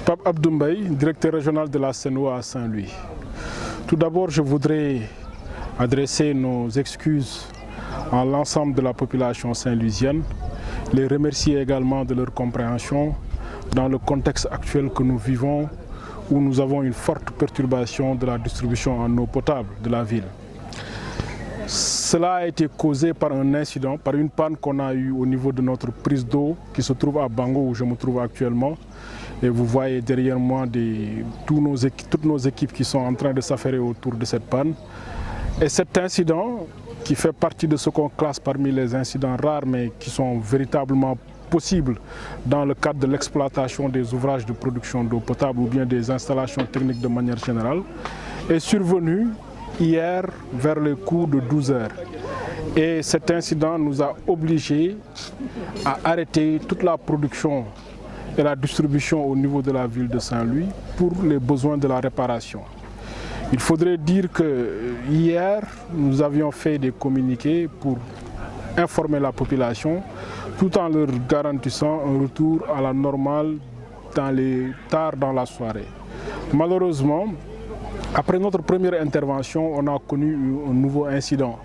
Pape Abdou Mbaye, directeur régional de la Sen'Eau à Saint-Louis. Tout d'abord, je voudrais adresser nos excuses à l'ensemble de la population saint-louisienne, les remercier également de leur compréhension dans le contexte actuel que nous vivons, où nous avons une forte perturbation de la distribution en eau potable de la ville. Cela a été causé par un incident, par une panne qu'on a eue au niveau de notre prise d'eau qui se trouve à Bango, où je me trouve actuellement. Et vous voyez derrière moi toutes nos équipes qui sont en train de s'affairer autour de cette panne. Et cet incident, qui fait partie de ce qu'on classe parmi les incidents rares, mais qui sont véritablement possibles dans le cadre de l'exploitation des ouvrages de production d'eau potable ou bien des installations techniques de manière générale, est survenu hier vers les coups de 12 heures. Et cet incident nous a obligés à arrêter toute la production et la distribution au niveau de la ville de Saint-Louis pour les besoins de la réparation. Il faudrait dire que hier, nous avions fait des communiqués pour informer la population tout en leur garantissant un retour à la normale tard dans la soirée. Malheureusement, après notre première intervention, on a connu un nouveau incident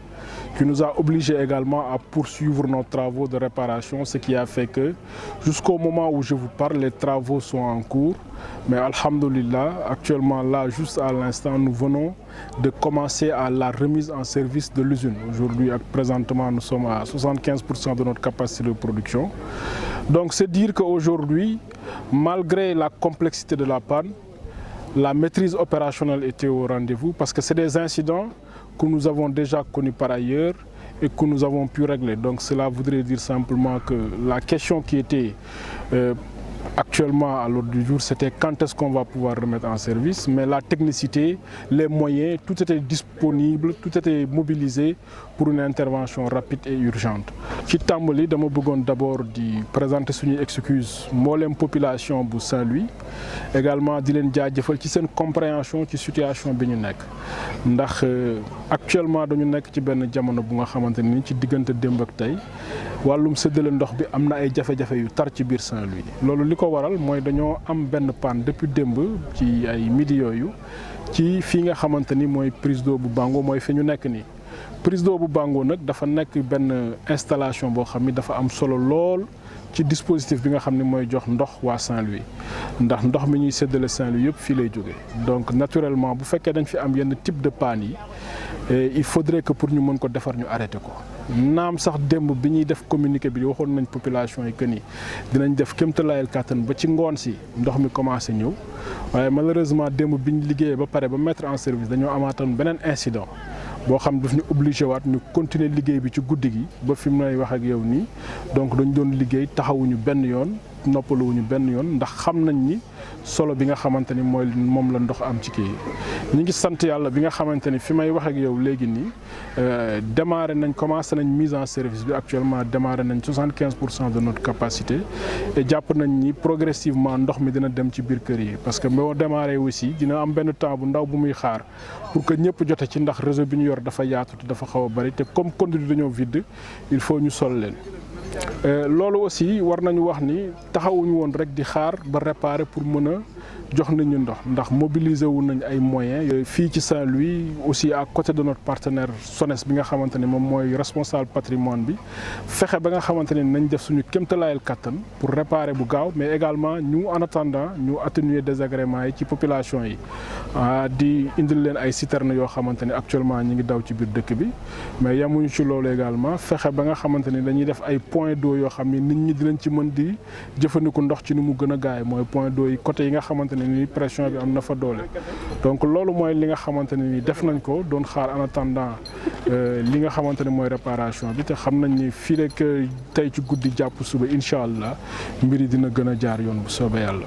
qui nous a obligés également à poursuivre nos travaux de réparation, ce qui a fait que jusqu'au moment où je vous parle, les travaux sont en cours. Mais alhamdoulilah, actuellement là, juste à l'instant, nous venons de commencer à la remise en service de l'usine. Aujourd'hui, présentement, nous sommes à 75% de notre capacité de production. Donc c'est dire qu'aujourd'hui, malgré la complexité de la panne, la maîtrise opérationnelle était au rendez-vous parce que c'est des incidents que nous avons déjà connus par ailleurs et que nous avons pu régler. Donc cela voudrait dire simplement que la question qui était actuellement à l'ordre du jour, c'était quand est-ce qu'on va pouvoir remettre en service, mais la technicité, les moyens, tout était disponible, tout était mobilisé pour une intervention rapide et urgente. Ci tàmbali dama bëggoon d'abord di présenter suñuy excuse mboolem population bu Saint-Louis, également di leen jaajëfal ci seen compréhension ci situation bi ñu nekk ndax actuellement dañu nekk ci benn jamono bu nga xamante ni ci diggante démb ak tey wàllum séddale ndox bi am na ay jafe-jafe yu tar ci biir Saint-Louis. Loolu li ko waral mooy dañoo am benn panne depuis démb ci ay midi yooyu ci fii nga xamante ni mooy prise d'eau bu Bango mooy fi ñu nekk nii. Prise d'eau bu Bango nag dafa nekk benn installation boo xam ni dafa am solo lool ci dispositif bi nga xam ne mooy jox ndox waa Saint-Louis ndax ndox mi ñuy séddale Saint-Louis yëpp fii lay jógee. Donc naturellement bu fekkee dañ fi am yenn type de panne yi il faudrait que pour ñu mën ko defar ñu arrêté ko. naam sax démb bi ñuy def communiqué bi waxoon nañ population yi que ni dinañ def kéemtalaayal kàttan ba ci ngoon si ndox mi commencé ñëw waaye malheureusement démb bi ñu liggéeyee ba pare ba mettre en service dañoo amaatoon beneen incident boo xam daf ñu obligé waat ñu continuer liggéey bi ci guddi gi ba fi mu lay wax ak yow nii donc dañu doon liggéey taxawuñu benn yoon noppaluwuñu benn yoon ndax xam nañ ni solo bi nga xamante ni moom la ndox am ci kii ñi ngi sant yàlla bi nga xamante ni fi may wax ak yow léegi nii commencé nañ mise en service bi actuellement démarré nañ 75% de notre capacité et jàpp nañ ni progressivement ndox mi dina dem ci biir kër yi parce que boo démarré aussi dina am benn temps bu ndaw bu muy xaar pour que ñëpp jote ci ndax réseau bi ñu yor dafa yaatu te dafa xaw a bari te comme conduite dañoo vide il faut ñu sol leen. Loolu aussi war nañu wax ni taxawuñu woon rek di xaar ba réparer pour mën a jox nañu ndox ndax mobiliser wu nañ ay moyens. Fii ci Saint-Louis aussi à côté de notre partenaire SONES bi nga xamante ne moom mooy responsable patrimoine bi fexe ba nga xamante ne nañ def suñu kéemtalaayal kattan pour réparer bu gaaw mais également ñu en attendant ñu atténuer désagréments yi ci population yi di indil leen ay citernes yoo xamante ne actuellement ñi ngi daw ci biir dëkk bi mais yamuñu ci loolu également fexe ba nga xamante ne dañuy def ay point d'eau yoo xam ne nit ñi dinañ ci mën di jëfandiku ndox ci ni mu gën a gaay mooy point d'eau yi côté yi nga xamante ne ni pression bi am na fa doole donc loolu mooy li nga xamante ne ni def nañ ko doon xaar en attendant li nga xamante ne mooy réparation bi te xam nañ ni fii rek tey ci guddi jàpp suba incha allah mbir yi dina gën a jaar yoon bu soobee yàlla.